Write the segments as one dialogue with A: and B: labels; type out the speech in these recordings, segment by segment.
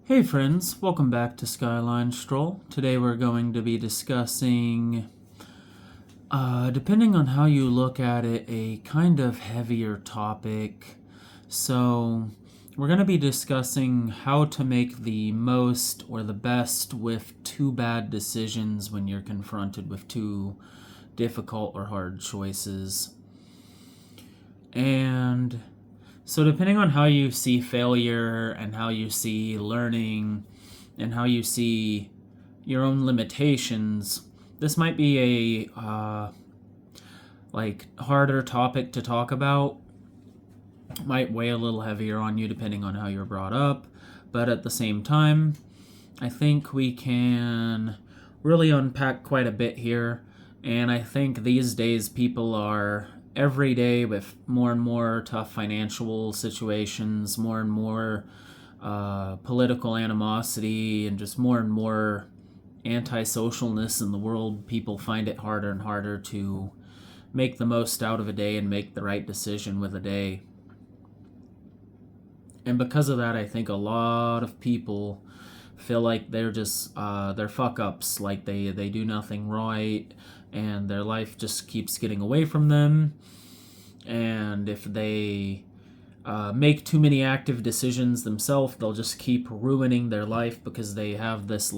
A: Hey friends, welcome back to Skyline Stroll. Today we're going to be discussing, depending on how you look at it, a kind of heavier topic. So, we're going to be discussing how to make the most or the best with two bad decisions when you're confronted with two difficult or hard choices. And so, depending on how you see failure and how you see learning and how you see your own limitations, this might be a harder topic to talk about. Might weigh a little heavier on you depending on how you're brought up, but at the same time, I think we can really unpack quite a bit here. And I think these days people are every day with more and more tough financial situations, more and more political animosity, and just more and more antisocialness in the world. People find it harder and harder to make the most out of a day and make the right decision with a day. And because of that, I think a lot of people feel like they're just they're fuck ups, like they do nothing right, and their life just keeps getting away from them. And if they make too many active decisions themselves, they'll just keep ruining their life because they have this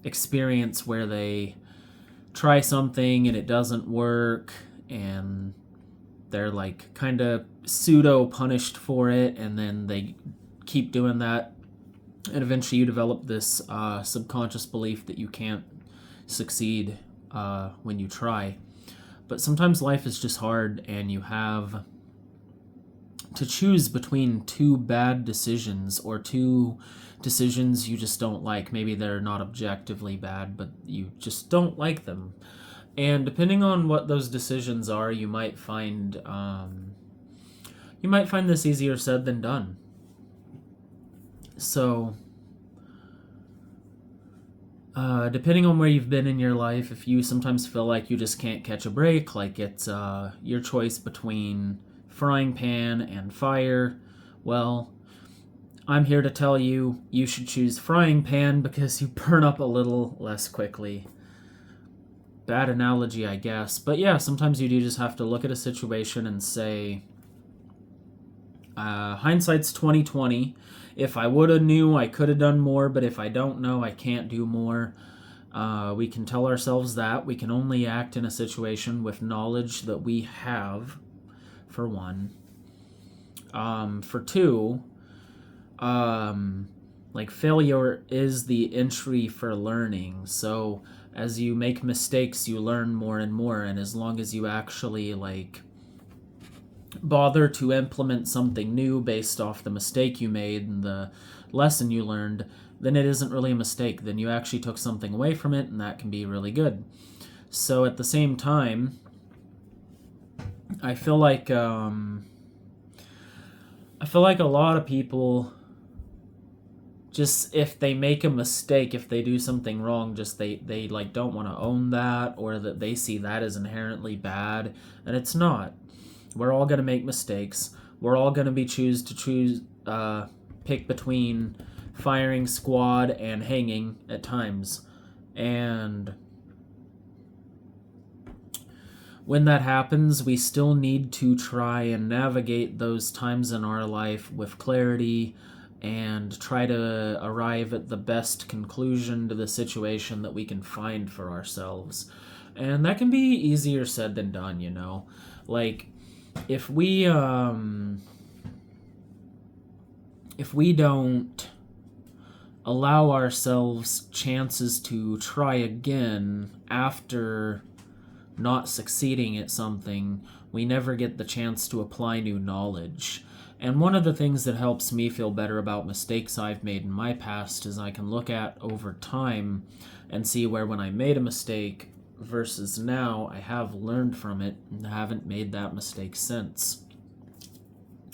A: experience where they try something and it doesn't work, and they're like kind of pseudo punished for it, and then they keep doing that, and eventually you develop this subconscious belief that you can't succeed when you try. But sometimes life is just hard, and you have to choose between two bad decisions or two decisions you just don't like. Maybe they're not objectively bad, but you just don't like them. And depending on what those decisions are, you might find this easier said than done. So, depending on where you've been in your life, if you sometimes feel like you just can't catch a break, like it's your choice between frying pan and fire, well, I'm here to tell you you should choose frying pan because you burn up a little less quickly. Bad analogy, I guess. But yeah, sometimes you do just have to look at a situation and say, hindsight's 20/20. If I woulda knew, I could have done more, but if I don't know, I can't do more. We can tell ourselves that. We can only act in a situation with knowledge that we have, for one. For two, failure is the entry for learning. So as you make mistakes, you learn more and more, and as long as you actually bother to implement something new based off the mistake you made and the lesson you learned, then it isn't really a mistake. Then you actually took something away from it, and that can be really good. So at the same time, I feel like a lot of people, just if they make a mistake, if they do something wrong, just they don't want to own that, or that they see that as inherently bad, and it's not. We're all going to make mistakes. We're all going to be pick between firing squad and hanging at times. And when that happens, we still need to try and navigate those times in our life with clarity and try to arrive at the best conclusion to the situation that we can find for ourselves. And that can be easier said than done, you know? If we don't allow ourselves chances to try again after not succeeding at something, we never get the chance to apply new knowledge. And one of the things that helps me feel better about mistakes I've made in my past is I can look at over time and see where when I made a mistake versus now, I have learned from it and haven't made that mistake since.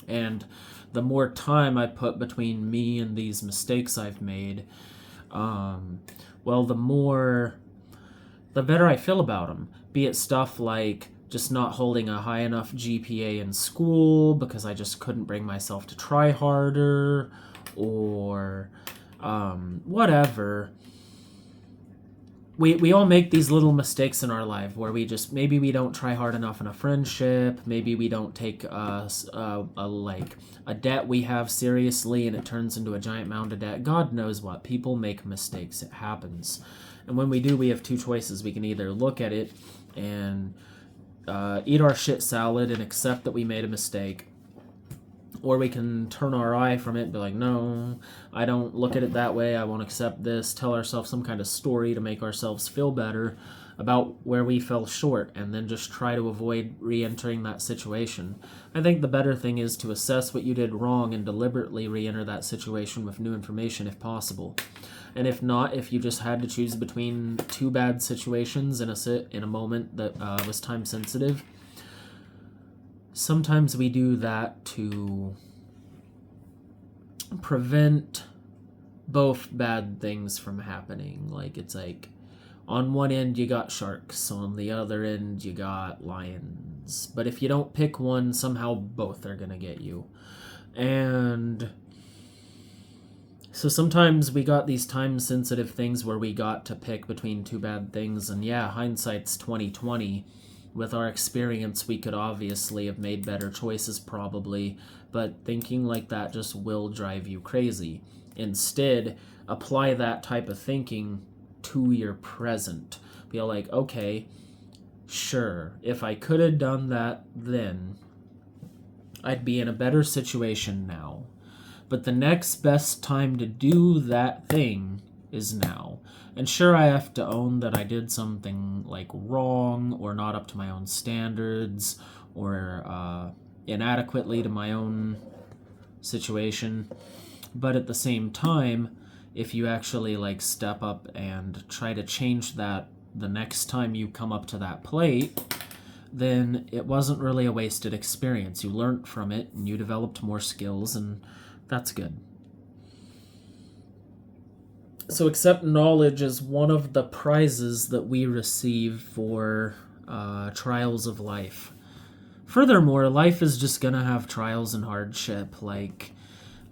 A: And the more time I put between me and these mistakes I've made, the better I feel about them. Be it stuff like just not holding a high enough GPA in school because I just couldn't bring myself to try harder, or whatever. We all make these little mistakes in our life where maybe we don't try hard enough in a friendship, maybe we don't take a debt we have seriously and it turns into a giant mound of debt. God knows what. People make mistakes. It happens. And when we do, we have two choices. We can either look at it and eat our shit salad and accept that we made a mistake, or we can turn our eye from it and be like, no, I don't look at it that way. I won't accept this. Tell ourselves some kind of story to make ourselves feel better about where we fell short, and then just try to avoid re-entering that situation. I think the better thing is to assess what you did wrong and deliberately re-enter that situation with new information if possible. And if not, if you just had to choose between two bad situations in a moment that was time sensitive, sometimes we do that to prevent both bad things from happening. Like, it's like, on one end you got sharks, on the other end you got lions. But if you don't pick one, somehow both are gonna get you. And so sometimes we got these time-sensitive things where we got to pick between two bad things, and yeah, hindsight's 20/20. With our experience, we could obviously have made better choices probably, but thinking like that just will drive you crazy. Instead, apply that type of thinking to your present. Be like, okay, sure, if I could have done that then, I'd be in a better situation now. But the next best time to do that thing is now. And sure, I have to own that I did something like wrong or not up to my own standards or inadequately to my own situation. But at the same time, if you actually like step up and try to change that the next time you come up to that plate, then it wasn't really a wasted experience. You learned from it and you developed more skills, and that's good. So accept knowledge as one of the prizes that we receive for trials of life. Furthermore, life is just gonna have trials and hardship. Like,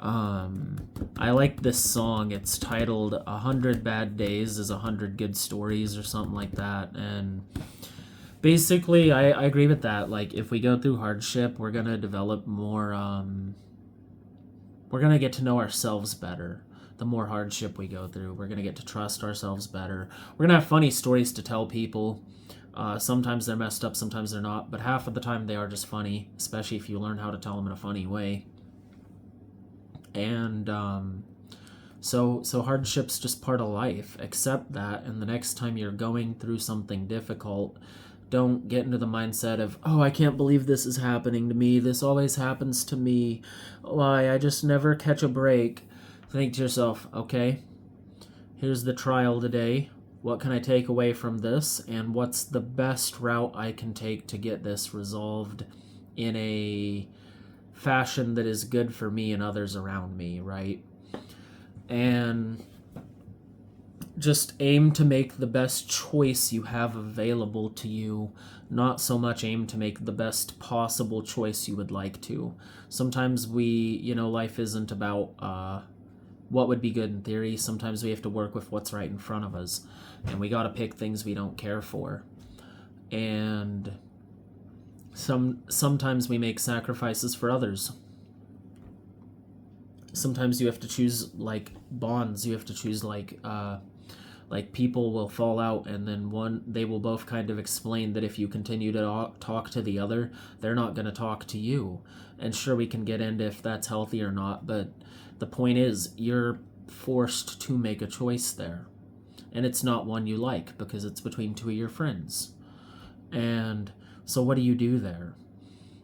A: I like this song. It's titled 100 Bad Days is 100 Good Stories or something like that. And basically, I agree with that. Like, if we go through hardship, we're gonna develop more, we're gonna get to know ourselves better. The more hardship we go through, we're going to get to trust ourselves better. We're going to have funny stories to tell people. Sometimes they're messed up, sometimes they're not, but half of the time they are just funny, especially if you learn how to tell them in a funny way. And so hardship's just part of life. Accept that, and the next time you're going through something difficult, don't get into the mindset of, oh, I can't believe this is happening to me. This always happens to me. Why, I just never catch a break. Think to yourself, okay, here's the trial today. What can I take away from this? And what's the best route I can take to get this resolved in a fashion that is good for me and others around me, right? And just aim to make the best choice you have available to you, not so much aim to make the best possible choice you would like to. Sometimes life isn't about what would be good in theory. Sometimes we have to work with what's right in front of us, and we got to pick things we don't care for. And sometimes we make sacrifices for others. Sometimes you have to choose like bonds. You have to choose like people will fall out, and then they will both kind of explain that if you continue to talk to the other, they're not going to talk to you. And sure, we can get into if that's healthy or not, but the point is, you're forced to make a choice there. And it's not one you like, because it's between two of your friends. And so what do you do there?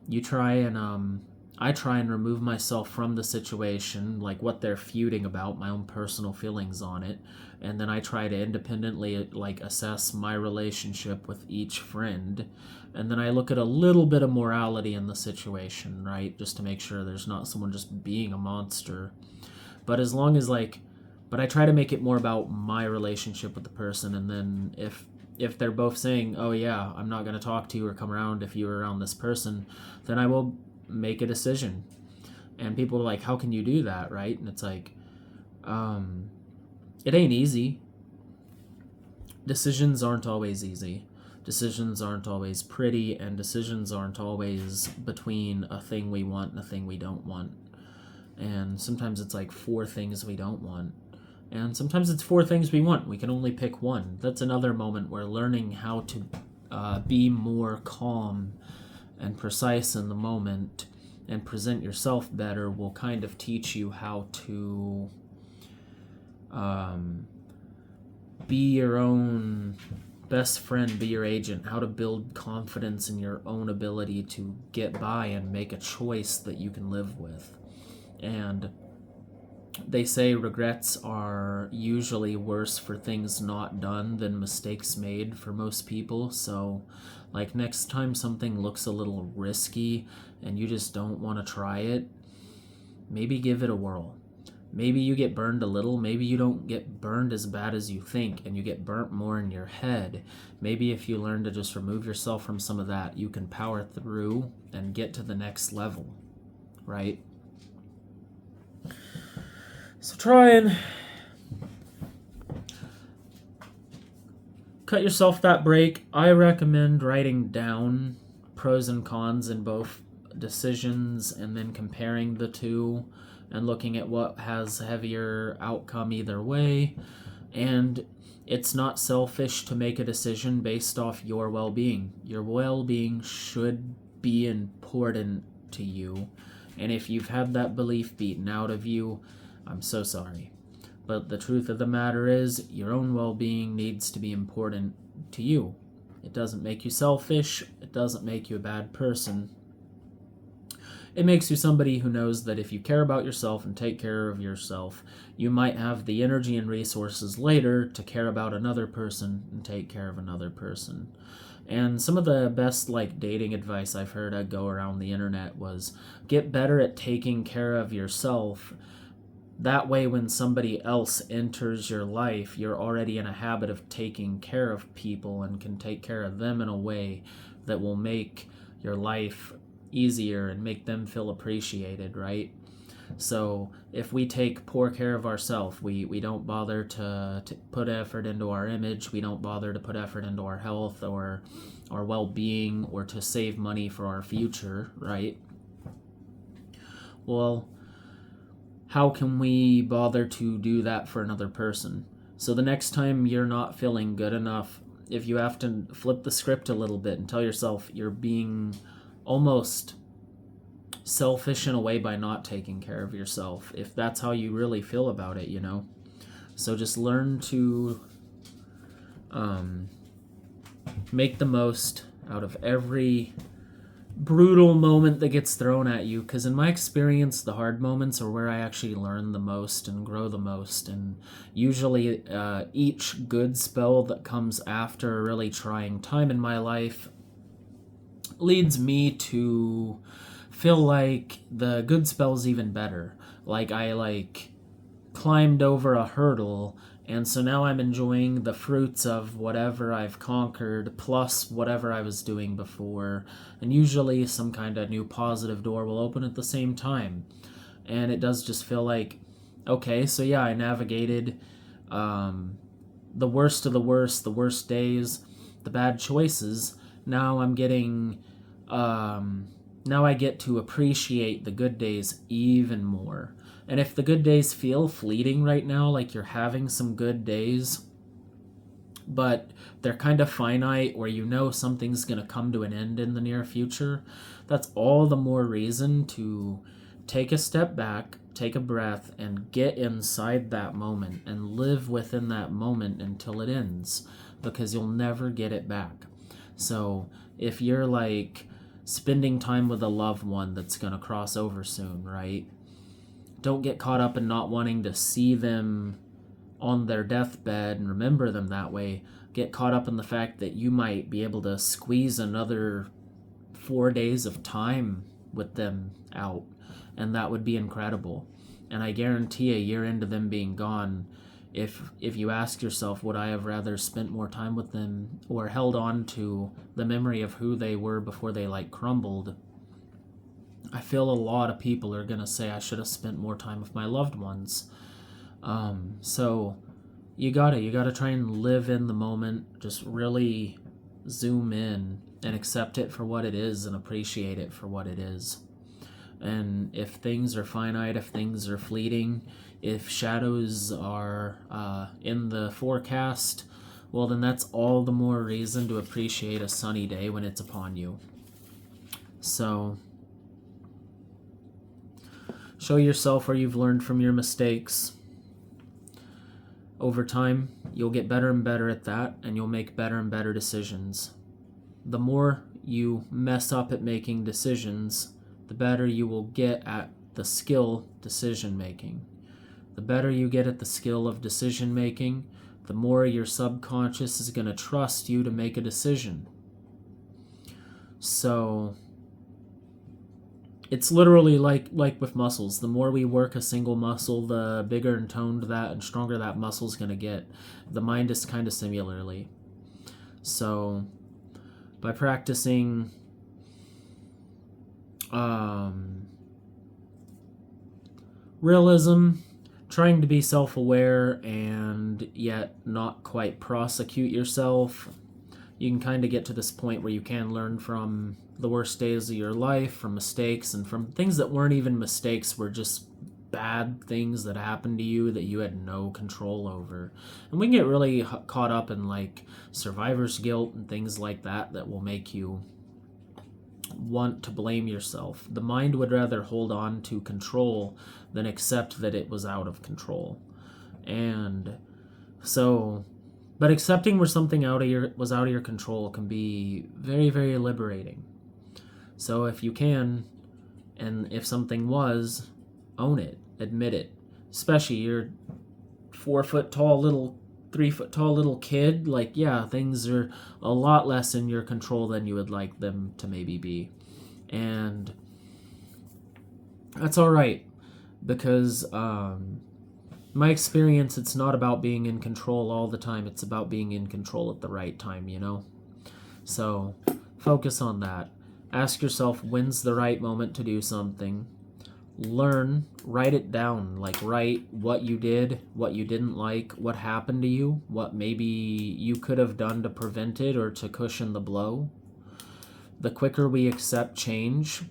A: You try and, I try and remove myself from the situation, like what they're feuding about, my own personal feelings on it. And then I try to independently, like, assess my relationship with each friend. And then I look at a little bit of morality in the situation, right? Just to make sure there's not someone just being a monster. But as long as, but I try to make it more about my relationship with the person. And then if they're both saying, oh yeah, I'm not going to talk to you or come around if you're around this person, then I will make a decision. And people are like, how can you do that, right? And it's like, it ain't easy. Decisions aren't always easy. Decisions aren't always pretty, and decisions aren't always between a thing we want and a thing we don't want. And sometimes it's like 4 things we don't want. And sometimes it's 4 things we want. We can only pick one. That's another moment where learning how to be more calm and precise in the moment and present yourself better will kind of teach you how to be your own best friend, be your agent, how to build confidence in your own ability to get by and make a choice that you can live with. And they say regrets are usually worse for things not done than mistakes made for most people. So, like, next time something looks a little risky and you just don't want to try it, maybe give it a whirl. Maybe you get burned a little. Maybe you don't get burned as bad as you think and you get burnt more in your head. Maybe if you learn to just remove yourself from some of that, you can power through and get to the next level, right? So try and cut yourself that break. I recommend writing down pros and cons in both decisions and then comparing the two and looking at what has heavier outcome either way. And it's not selfish to make a decision based off your well-being. Your well-being should be important to you. And if you've had that belief beaten out of you, I'm so sorry. But the truth of the matter is, your own well-being needs to be important to you. It doesn't make you selfish. It doesn't make you a bad person. It makes you somebody who knows that if you care about yourself and take care of yourself, you might have the energy and resources later to care about another person and take care of another person. And some of the best dating advice I've heard go around the internet was get better at taking care of yourself. That way when somebody else enters your life, you're already in a habit of taking care of people and can take care of them in a way that will make your life easier and make them feel appreciated, right? So if we take poor care of ourselves, we don't bother to put effort into our image, we don't bother to put effort into our health or our well-being or to save money for our future, right? Well, how can we bother to do that for another person? So the next time you're not feeling good enough, if you have to flip the script a little bit and tell yourself you're being almost selfish in a way by not taking care of yourself, if that's how you really feel about it, So just learn to make the most out of every brutal moment that gets thrown at you, because in my experience the hard moments are where I actually learn the most and grow the most, and usually each good spell that comes after a really trying time in my life leads me to feel like the good spell's even better. Like I climbed over a hurdle, and so now I'm enjoying the fruits of whatever I've conquered plus whatever I was doing before. And usually some kind of new positive door will open at the same time. And it does just feel like, okay, so yeah, I navigated the worst of the worst days, the bad choices. Now I'm getting now I get to appreciate the good days even more. And if the good days feel fleeting right now, like you're having some good days, but they're kind of finite, where something's going to come to an end in the near future, that's all the more reason to take a step back, take a breath, and get inside that moment and live within that moment until it ends, because you'll never get it back. So if you're spending time with a loved one that's going to cross over soon, right? Don't get caught up in not wanting to see them on their deathbed and remember them that way. Get caught up in the fact that you might be able to squeeze another 4 days of time with them out, and that would be incredible. And I guarantee a year into them being gone, if you ask yourself, would I have rather spent more time with them or held on to the memory of who they were before they crumbled, I feel a lot of people are going to say I should have spent more time with my loved ones. So you gotta try and live in the moment, just really zoom in and accept it for what it is and appreciate it for what it is. And if things are finite, if things are fleeting, if shadows are in the forecast, well, then that's all the more reason to appreciate a sunny day when it's upon you. So, show yourself where you've learned from your mistakes. Over time, you'll get better and better at that, and you'll make better and better decisions. The more you mess up at making decisions, the better you will get at the skill decision making. The better you get at the skill of decision making, the more your subconscious is going to trust you to make a decision. So it's literally like with muscles. The more we work a single muscle, the bigger and toned that and stronger that muscle's going to get. The mind is kind of similarly. So by practicing realism, trying to be self-aware and yet not quite prosecute yourself, you can kind of get to this point where you can learn from the worst days of your life, from mistakes, and from things that weren't even mistakes, were just bad things that happened to you that you had no control over. And we can get really caught up in like survivor's guilt and things like that that will make you want to blame yourself. The mind would rather hold on to control than accept that it was out of control. And so, but accepting where something was out of your control can be very, very liberating. So if you can, and if something was, own it, admit it. Especially you're 4 foot tall little, 3 foot tall little kid, like, yeah, things are a lot less in your control than you would like them to maybe be. And that's all right, because my experience, it's not about being in control all the time. It's about being in control at the right time, you know? So focus on that. Ask yourself, when's the right moment to do something? Learn, write it down, like write what you did, what you didn't like, what happened to you, what maybe you could have done to prevent it or to cushion the blow. The quicker we accept change,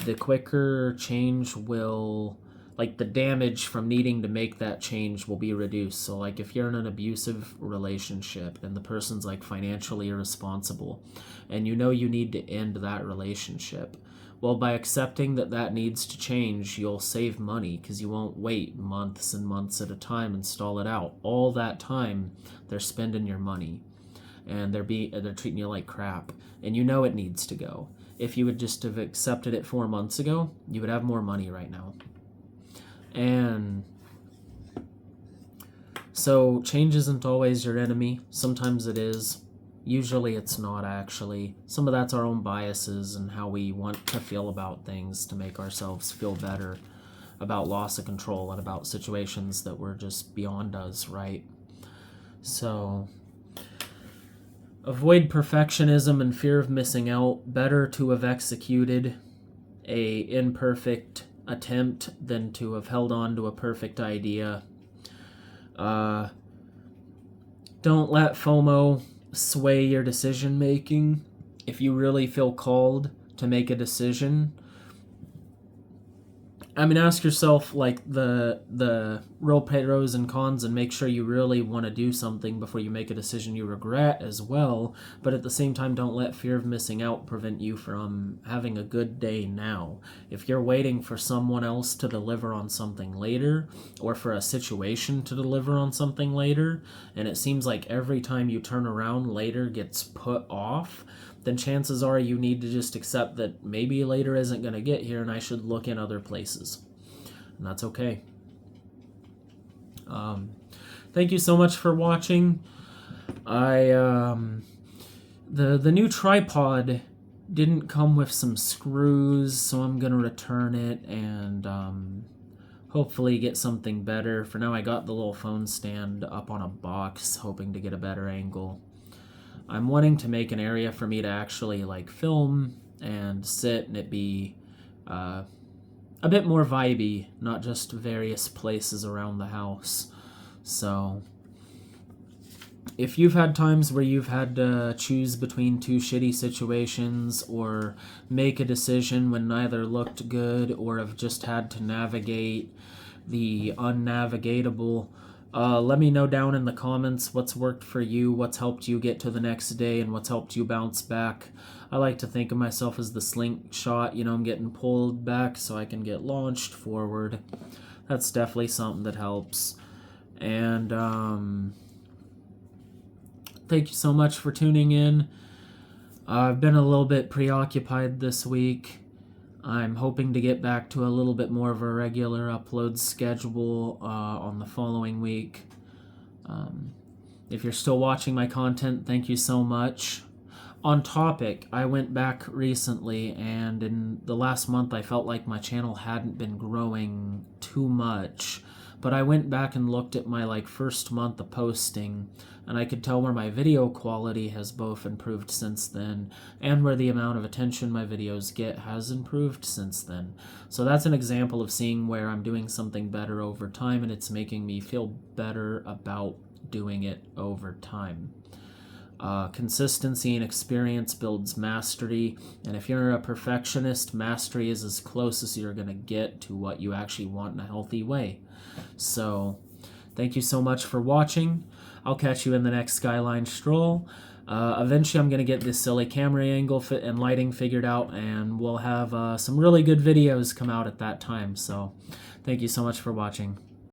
A: the quicker change will, like the damage from needing to make that change will be reduced. So like if you're in an abusive relationship and the person's like financially irresponsible and you know you need to end that relationship, well, by accepting that that needs to change, you'll save money because you won't wait months and months at a time and stall it out. All that time, they're spending your money and they're treating you like crap, and you know it needs to go. If you would just have accepted it 4 months ago, you would have more money right now. And so change isn't always your enemy. Sometimes it is. Usually it's not, actually. Some of that's our own biases and how we want to feel about things to make ourselves feel better about loss of control and about situations that were just beyond us, right? So avoid perfectionism and fear of missing out. Better to have executed a imperfect attempt than to have held on to a perfect idea. Don't let FOMO sway your decision making. If you really feel called to make a decision, I mean, ask yourself like the real pros and cons and make sure you really want to do something before you make a decision you regret as well. But at the same time, don't let fear of missing out prevent you from having a good day now. If you're waiting for someone else to deliver on something later, or for a situation to deliver on something later, and it seems like every time you turn around later gets put off, then chances are you need to just accept that maybe later isn't going to get here and I should look in other places. And that's okay. Thank you so much for watching. The new tripod didn't come with some screws, so I'm going to return it and hopefully get something better. For now, I got the little phone stand up on a box, hoping to get a better angle. I'm wanting to make an area for me to actually like film and sit and it be a bit more vibey, not just various places around the house. So if you've had times where you've had to choose between two shitty situations or make a decision when neither looked good, or have just had to navigate the unnavigatable, let me know down in the comments what's worked for you, what's helped you get to the next day, and what's helped you bounce back. I like to think of myself as the slingshot, I'm getting pulled back so I can get launched forward. That's definitely something that helps. And thank you so much for tuning in. I've been a little bit preoccupied this week. I'm hoping to get back to a little bit more of a regular upload schedule on the following week. If you're still watching my content, thank you so much. On topic, I went back recently, and in the last month I felt like my channel hadn't been growing too much. But I went back and looked at my first month of posting, and I could tell where my video quality has both improved since then, and where the amount of attention my videos get has improved since then. So that's an example of seeing where I'm doing something better over time, and it's making me feel better about doing it over time. Consistency and experience builds mastery, and if you're a perfectionist, mastery is as close as you're going to get to what you actually want in a healthy way. So, thank you so much for watching. I'll catch you in the next Skyline Stroll. Eventually I'm going to get this silly camera angle and lighting figured out, and we'll have some really good videos come out at that time. So, thank you so much for watching.